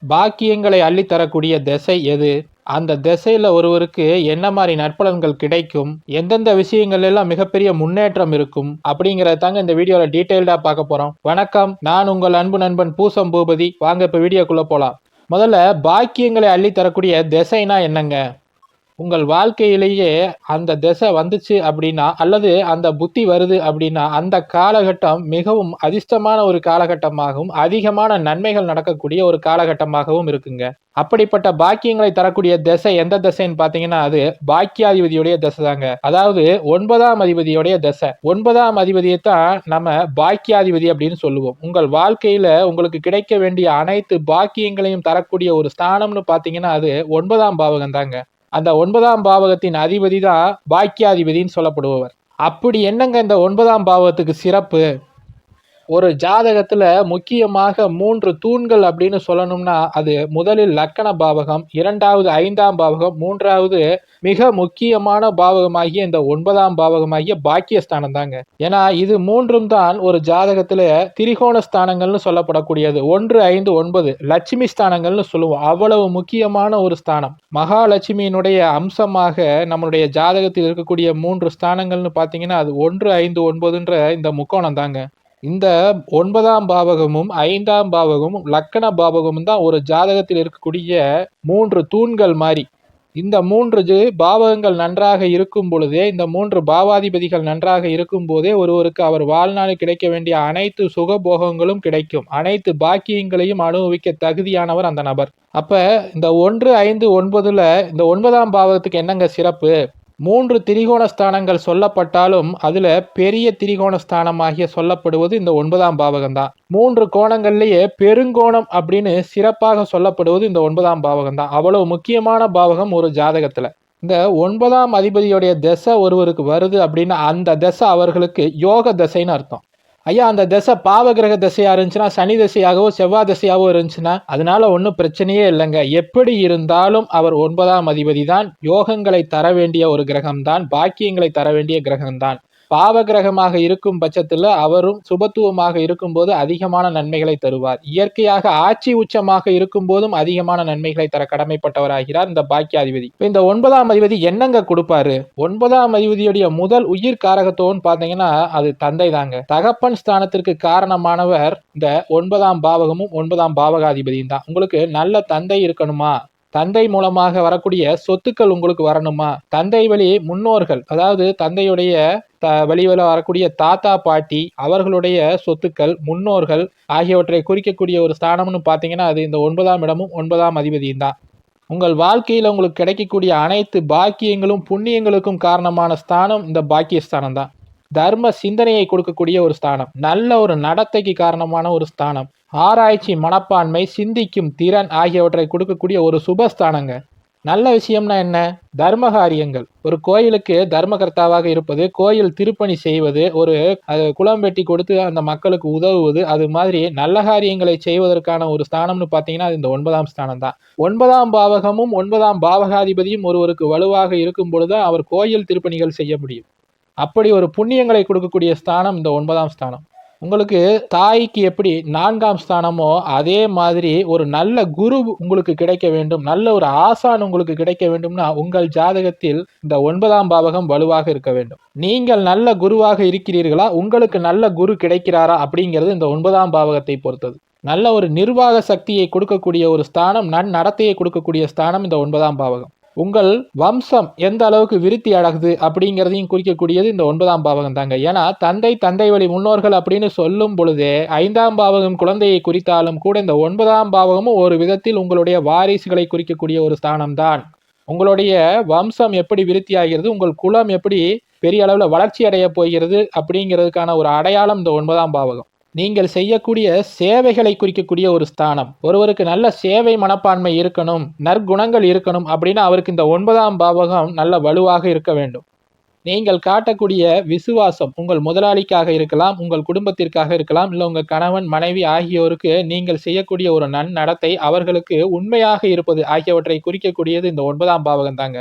பாக்கியங்களை அள்ளித்தரக்கூடிய திசை எது? அந்த திசையில ஒருவருக்கு என்ன மாரி நற்பலன்கள் கிடைக்கும்? எந்தெந்த விஷயங்கள் எல்லாம் மிகப்பெரிய முன்னேற்றம் இருக்கும்? அப்படிங்கிறத தாங்க இந்த வீடியோல டீட்டெயில்டா பார்க்க போறோம். வணக்கம், நான் உங்கள் அன்பு நண்பன் பூசம் பூபதி. வாங்க இப்ப வீடியோக்குள்ள போலாம். முதல்ல பாக்கியங்களை அள்ளித்தரக்கூடிய திசைனா என்னங்க? உங்கள் வாழ்க்கையிலேயே அந்த திசை வந்துச்சு அப்படின்னா, அல்லது அந்த புத்தி வருது அப்படின்னா, அந்த காலகட்டம் மிகவும் அதிர்ஷ்டமான ஒரு காலகட்டமாகவும், அதிகமான நன்மைகள் நடக்கக்கூடிய ஒரு காலகட்டமாகவும் இருக்குங்க. அப்படிப்பட்ட பாக்கியங்களை தரக்கூடிய திசை எந்த திசைன்னு பார்த்தீங்கன்னா, அது பாக்கியாதிபதியுடைய திசை தாங்க. அதாவது 9ஆம் அதிபதியுடைய திசை. 9ஆம் அதிபதியைத்தான் நம்ம பாக்கியாதிபதி அப்படின்னு சொல்லுவோம். உங்கள் வாழ்க்கையில உங்களுக்கு கிடைக்க வேண்டிய அனைத்து பாக்கியங்களையும் தரக்கூடிய ஒரு ஸ்தானம்னு பார்த்தீங்கன்னா, அது 9ஆம் பாவகம் தாங்க. அந்த 9ஆம் பாவகத்தின் அதிபதி தான் பாக்கியாதிபதின்னு சொல்லப்படுபவர். அப்படி என்னங்க இந்த 9ஆம் பாவகத்துக்கு சிறப்பு? ஒரு ஜாதகத்துல முக்கியமாக 3 தூண்கள் அப்படின்னு சொல்லணும்னா, அது முதலில் லக்கண பாவகம், 2வது 5ஆம் பாவகம், 3வது மிக முக்கியமான பாவகமாகிய இந்த 9ஆம் பாவகமாகிய பாக்கியஸ்தானம் தாங்க. ஏன்னா இது 3ம் தான் ஒரு ஜாதகத்துல திரிகோண ஸ்தானங்கள்னு சொல்லப்படக்கூடியது. 1, 5, 9 லட்சுமி ஸ்தானங்கள்னு சொல்லுவோம். அவ்வளவு முக்கியமான ஒரு ஸ்தானம். மகாலட்சுமியினுடைய அம்சமாக நம்மளுடைய ஜாதகத்தில் இருக்கக்கூடிய 3 ஸ்தானங்கள்னு பார்த்தீங்கன்னா, அது 1, 5, 9ன்ற இந்த முக்கோணம் தாங்க. இந்த 9ஆம் பாவகமும் 5ஆம் பாவகமும் லக்கண பாவகமும் தான் ஒரு ஜாதகத்தில் இருக்கக்கூடிய 3 தூண்கள் மாறி. இந்த 3 பாவகங்கள் நன்றாக இருக்கும் பொழுதே, இந்த 3 பாவாதிபதிகள் நன்றாக இருக்கும் போதே ஒருவருக்கு அவர் வாழ்நாளில் கிடைக்க வேண்டிய அனைத்து சுகபோகங்களும் கிடைக்கும். அனைத்து பாக்கியங்களையும் அனுபவிக்க தகுதியானவர் அந்த நபர். அப்ப இந்த 1, 5, 9ல இந்த 9ஆம் பாவகத்துக்கு என்னங்க சிறப்பு? 3 திரிகோண ஸ்தானங்கள் சொல்லப்பட்டாலும் அதுல பெரிய திரிகோண ஸ்தானமாகிய சொல்லப்படுவது இந்த 9ஆம் பாவகம் தான். 3 கோணங்கள்லயே பெருங்கோணம் அப்படின்னு சிறப்பாக சொல்லப்படுவது இந்த 9ஆம் பாவகம் தான். அவ்வளவு முக்கியமான பாவகம் ஒரு ஜாதகத்துல. இந்த 9ஆம் அதிபதியுடைய திசை ஒருவருக்கு வருது அப்படின்னா அந்த திசை அவர்களுக்கு யோக திசைன்னு அர்த்தம். ஐயா, அந்த திசை பாவ கிரக திசையா இருந்துச்சுன்னா, சனி திசையாகவோ செவ்வாய் திசையாகவோ இருந்துச்சுன்னா அதனால ஒன்றும் பிரச்சனையே இல்லைங்க. எப்படி இருந்தாலும் அவர் 9ஆம் அதிபதி தான். யோகங்களை தர வேண்டிய ஒரு கிரகம்தான், பாக்கியங்களை தர வேண்டிய கிரகம்தான். பாவ கிரகமாக இருக்கும் பட்சத்தில் அவரும் சுபத்துவமாக இருக்கும்போது அதிகமான நன்மைகளை தருவார். இயற்கையாக ஆட்சி உச்சமாக இருக்கும் போதும் அதிகமான நன்மைகளை தர கடமைப்பட்டவராகிறார் இந்த பாக்கியாதிபதி. இந்த 9ஆம் அதிபதி என்னங்க கொடுப்பாரு? 9ஆம் அதிபதியுடைய முதல் உயிர் காரகத்துவம்னு பாத்தீங்கன்னா அது தந்தை தாங்க. தகப்பன் ஸ்தானத்திற்கு காரணமானவர் இந்த 9ஆம் பாவகமும் 9ஆம் பாவகாதிபதியும் தான். உங்களுக்கு நல்ல தந்தை இருக்கணுமா? தந்தை மூலமாக வரக்கூடிய சொத்துக்கள் உங்களுக்கு வரணுமா? தந்தை வழி முன்னோர்கள், அதாவது தந்தையுடைய வழியில வரக்கூடிய தாத்தா பாட்டி அவர்களுடைய சொத்துக்கள், முன்னோர்கள் ஆகியவற்றை குறிக்கக்கூடிய ஒரு ஸ்தானம்னு பார்த்தீங்கன்னா அது இந்த 9ஆம் இடமும் 9ஆம் அதிபதியும் தான். உங்கள் வாழ்க்கையில் உங்களுக்கு கிடைக்கக்கூடிய அனைத்து பாக்கியங்களும் புண்ணியங்களுக்கும் காரணமான ஸ்தானம் இந்த பாக்கியஸ்தானம் தான். தர்ம சிந்தனையை கொடுக்கக்கூடிய ஒரு ஸ்தானம், நல்ல ஒரு நடத்தைக்கு காரணமான ஒரு ஸ்தானம், ஆராய்ச்சி மனப்பான்மை, சிந்திக்கும் திறன் ஆகியவற்றை கொடுக்கக்கூடிய ஒரு சுபஸ்தானங்க. நல்ல விஷயம்னா என்ன? தர்ம காரியங்கள். ஒரு கோயிலுக்கு தர்மகர்த்தாவாக இருப்பது, கோயில் திருப்பணி செய்வது, ஒரு குளம் வெட்டி கொடுத்து அந்த மக்களுக்கு உதவுவது, அது மாதிரி நல்ல காரியங்களை செய்வதற்கான ஒரு ஸ்தானம்னு பார்த்தீங்கன்னா அது இந்த 9ஆம் ஸ்தானம் தான். 9ஆம் பாவகமும் 9ஆம் பாவகாதிபதியும் ஒருவருக்கு வலுவாக இருக்கும் பொழுது அவர் கோயில் திருப்பணிகள் செய்ய முடியும். அப்படி ஒரு புண்ணியங்களை கொடுக்கக்கூடிய ஸ்தானம் இந்த 9ஆம் ஸ்தானம். உங்களுக்கு தாய்க்கு எப்படி 4ஆம் ஸ்தானமோ அதே மாதிரி ஒரு நல்ல குரு உங்களுக்கு கிடைக்க வேண்டும், நல்ல ஒரு ஆசான் உங்களுக்கு கிடைக்க வேண்டும்னா உங்கள் ஜாதகத்தில் இந்த 9ஆம் பாவகம் வலுவாக இருக்க வேண்டும். நீங்கள் நல்ல குருவாக இருக்கிறீர்களா, உங்களுக்கு நல்ல குரு கிடைக்கிறாரா அப்படிங்கிறது இந்த 9ஆம் பாவகத்தை பொறுத்தது. நல்ல ஒரு நிர்வாக சக்தியை கொடுக்கக்கூடிய ஒரு ஸ்தானம், நன்னடத்தையை கொடுக்கக்கூடிய ஸ்தானம் இந்த 9ஆம் பாவகம். உங்கள் வம்சம் எந்த அளவுக்கு விருத்தி அடைகுது அப்படிங்கிறதையும் குறிக்கக்கூடியது இந்த 9ஆம் பாவகம் தாங்க. ஏன்னா தந்தை வழி முன்னோர்கள் அப்படின்னு சொல்லும் பொழுதே 5ஆம் பாவகம் குழந்தையை குறித்தாலும் கூட இந்த 9ஆம் பாவகமும் ஒரு விதத்தில் உங்களுடைய வாரிசுகளை குறிக்கக்கூடிய ஒரு ஸ்தானம் தான். உங்களுடைய வம்சம் எப்படி விருத்தி ஆகிறது, உங்கள் குலம் எப்படி பெரிய அளவில் வளர்ச்சி அடைய போகிறது அப்படிங்கிறதுக்கான ஒரு அடையாளம் இந்த 9ஆம் பாவகம். நீங்கள் செய்யக்கூடிய சேவைகளை குறிக்கக்கூடிய ஒரு ஸ்தானம். ஒருவருக்கு நல்ல சேவை மனப்பான்மை இருக்கணும், நற்குணங்கள் இருக்கணும் அப்படின்னா அவருக்கு இந்த 9ஆம் பாவகம் நல்ல வலுவாக இருக்க வேண்டும். நீங்கள் காட்டக்கூடிய விசுவாசம் உங்கள் முதலாளிக்காக இருக்கலாம், உங்கள் குடும்பத்திற்காக இருக்கலாம், இல்லை உங்கள் கணவன் மனைவி ஆகியோருக்கு நீங்கள் செய்யக்கூடிய ஒரு நன்னடத்தை அவர்களுக்கு உண்மையாக இருப்பது ஆகியவற்றை குறிக்கக்கூடியது இந்த 9ஆம் பாவகம் தாங்க.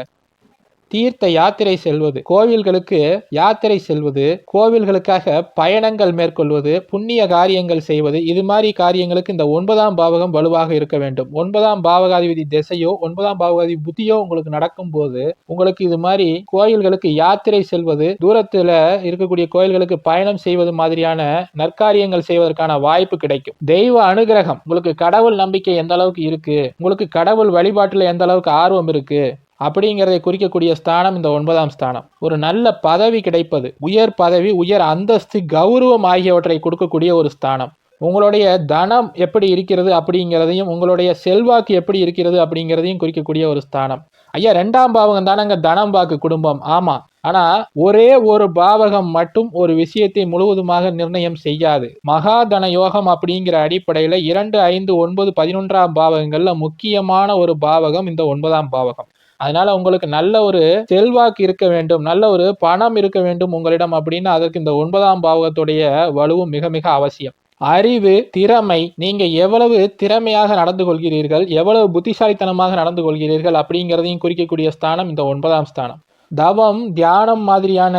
தீர்த்த யாத்திரை செல்வது, கோவில்களுக்கு யாத்திரை செல்வது, கோவில்களுக்காக பயணங்கள் மேற்கொள்வது, புண்ணிய காரியங்கள் செய்வது, இது மாதிரி காரியங்களுக்கு இந்த 9ஆம் பாவகம் வலுவாக இருக்க வேண்டும். 9ஆம் பாவகாதிபதி திசையோ 9ஆம் பாவகாதிபதி புத்தியோ உங்களுக்கு நடக்கும் போது உங்களுக்கு இது மாதிரி கோயில்களுக்கு யாத்திரை செல்வது, தூரத்துல இருக்கக்கூடிய கோயில்களுக்கு பயணம் செய்வது மாதிரியான நற்காரியங்கள் செய்வதற்கான வாய்ப்பு கிடைக்கும். தெய்வ அனுகிரகம், உங்களுக்கு கடவுள் நம்பிக்கை எந்த அளவுக்கு இருக்கு, உங்களுக்கு கடவுள் வழிபாட்டுல எந்த அளவுக்கு ஆர்வம் இருக்கு அப்படிங்கிறதை குறிக்கக்கூடிய ஸ்தானம் இந்த 9ஆம் ஸ்தானம். ஒரு நல்ல பதவி கிடைப்பது, உயர் பதவி, உயர் அந்தஸ்து, கௌரவம் ஆகியவற்றை கொடுக்கக்கூடிய ஒரு ஸ்தானம். உங்களுடைய தனம் எப்படி இருக்கிறது அப்படிங்கிறதையும் உங்களுடைய செல்வாக்கு எப்படி இருக்கிறது அப்படிங்கிறதையும் குறிக்கக்கூடிய ஒரு ஸ்தானம். ஐயா 2ஆம் பாவகம் தானங்க தனம் வாக்கு குடும்பம். ஆமா, ஆனா ஒரே ஒரு பாவகம் மட்டும் ஒரு விஷயத்தை முழுவதுமாக நிர்ணயம் செய்யாது. மகாதன யோகம் அப்படிங்கிற அடிப்படையில 2, 5, 9, 11ஆம் பாவகங்கள்ல முக்கியமான ஒரு பாவகம் இந்த 9ஆம் பாவகம். அதனால உங்களுக்கு நல்ல ஒரு செல்வாக்கு இருக்க வேண்டும், நல்ல ஒரு பணம் இருக்க வேண்டும் உங்களிடம் அப்படின்னா அதற்கு இந்த 9ஆம் பாவகத்துடைய வலுவும் மிக மிக அவசியம். அறிவு, திறமை, நீங்க எவ்வளவு திறமையாக நடந்து கொள்கிறீர்கள், எவ்வளவு புத்திசாலித்தனமாக நடந்து கொள்கிறீர்கள் அப்படிங்கிறதையும் குறிக்கக்கூடிய ஸ்தானம் இந்த 9ஆம் ஸ்தானம். தவம், தியானம் மாதிரியான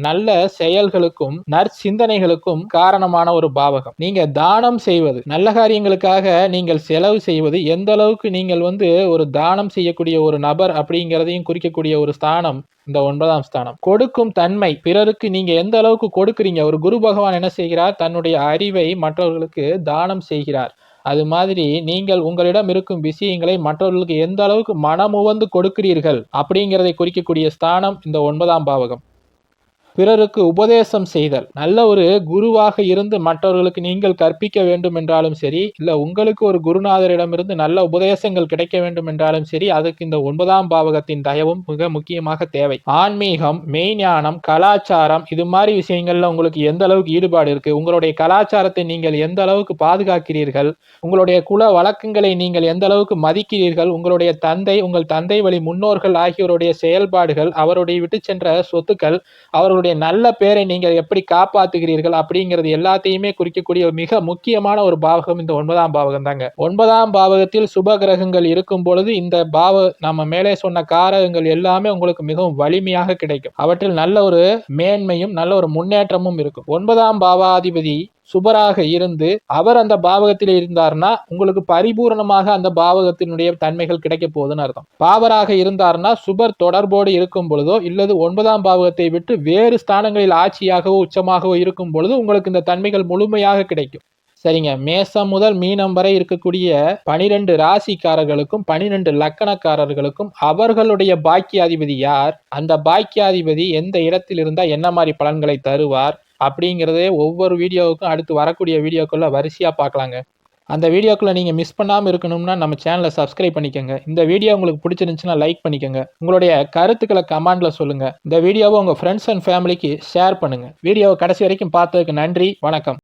நல்ல செயல்களுக்கும் நற்சிந்தனைகளுக்கும் காரணமான ஒரு பாவகம். நீங்க தானம் செய்வது, நல்ல காரியங்களுக்காக நீங்கள் செலவு செய்வது, எந்த அளவுக்கு நீங்கள் ஒரு தானம் செய்யக்கூடிய ஒரு நபர் அப்படிங்கிறதையும் குறிக்கக்கூடிய ஒரு ஸ்தானம் இந்த 9ஆம் ஸ்தானம். கொடுக்கும் தன்மை, பிறருக்கு நீங்க எந்த அளவுக்கு கொடுக்குறீங்க. ஒரு குரு பகவான் என்ன செய்கிறார், தன்னுடைய அறிவை மற்றவர்களுக்கு தானம் செய்கிறார். அது மாதிரி நீங்கள் உங்களிடம் இருக்கும் விஷயங்களை மற்றவர்களுக்கு எந்த அளவுக்கு மனமுவந்து கொடுக்கிறீர்கள் அப்படிங்கிறதை குறிக்கக்கூடிய ஸ்தானம் இந்த 9ஆம் பாவகம். பிறருக்கு உபதேசம் செய்தல், நல்ல ஒரு குருவாக இருந்து மற்றவர்களுக்கு நீங்கள் கற்பிக்க வேண்டும் என்றாலும் சரி, இல்ல உங்களுக்கு ஒரு குருநாதரிடமிருந்து நல்ல உபதேசங்கள் கிடைக்க வேண்டும் என்றாலும் சரி, அதுக்கு இந்த 9ஆம் பாவகத்தின் தயவும் மிக முக்கியமாக தேவை. ஆன்மீகம், மெய்ஞானம், கலாச்சாரம், இது மாதிரி விஷயங்கள்ல உங்களுக்கு எந்த அளவுக்கு ஈடுபாடு இருக்கு, உங்களுடைய கலாச்சாரத்தை நீங்கள் எந்த அளவுக்கு பாதுகாக்கிறீர்கள், உங்களுடைய குல வழக்கங்களை நீங்கள் எந்த அளவுக்கு மதிக்கிறீர்கள், உங்களுடைய தந்தை, உங்கள் தந்தை வழி முன்னோர்கள் ஆகியோருடைய செயல்பாடுகள், அவருடைய விட்டு சென்ற சொத்துக்கள், அவர்களுடைய நல்ல பேரை நீங்கள் எப்படி காப்பாத்துகிறீர்கள் அப்படிங்கிறது எல்லாத்தையுமே குறிக்கக்கூடிய மிக முக்கியமான ஒரு பாவகம் இந்த 9ஆம் பாவகம் தாங்க. 9ஆம் பாவகத்தில் சுப கிரகங்கள் இருக்கும் பொழுது இந்த நம்ம மேலே சொன்ன காரகங்கள் எல்லாமே உங்களுக்கு மிகவும் வலிமையாக கிடைக்கும். அவற்றில் நல்ல ஒரு மேன்மையும் நல்ல ஒரு முன்னேற்றமும் இருக்கும். 9ஆம் பாவாதிபதி சுபராக இருந்து அவர் அந்த பாவகத்தில் இருந்தார்னா உங்களுக்கு பரிபூர்ணமாக அந்த பாவகத்தினுடைய தன்மைகள் கிடைக்க போகுதுன்னு அர்த்தம். பாவராக இருந்தார்னா சுபர் தொடர்போடு இருக்கும் பொழுதோ இல்லது 9ஆம் பாவகத்தை விட்டு வேறு ஸ்தானங்களில் ஆட்சியாகவோ உச்சமாகவோ இருக்கும் பொழுது உங்களுக்கு இந்த தன்மைகள் முழுமையாக கிடைக்கும். சரிங்க, மேசம் முதல் மீனம் வரை இருக்கக்கூடிய 12 ராசிக்காரர்களுக்கும் 12 லக்கணக்காரர்களுக்கும் அவர்களுடைய பாக்கியாதிபதி யார், அந்த பாக்கியாதிபதி எந்த இடத்தில் இருந்தா என்ன மாதிரி பலன்களை தருவார் அப்படிங்கிறதே ஒவ்வொரு வீடியோவுக்கும் அடுத்து வரக்கூடிய வீடியோக்குள்ள வரிசையா பார்க்கலாங்க. அந்த வீடியோக்குள்ள நீங்க மிஸ் பண்ணாம இருக்கணும்னா நம்ம சேனலை சப்ஸ்கிரைப் பண்ணிக்கோங்க. இந்த வீடியோ உங்களுக்கு பிடிச்சிருந்துச்சுன்னா லைக் பண்ணிக்கோங்க. உங்களுடைய கருத்துக்களை கமெண்ட்ல சொல்லுங்க. இந்த வீடியோவை உங்க ஃப்ரெண்ட்ஸ் அண்ட் ஃபேமிலிக்கு ஷேர் பண்ணுங்க. வீடியோவை கடைசி வரைக்கும் பார்த்ததுக்கு நன்றி, வணக்கம்.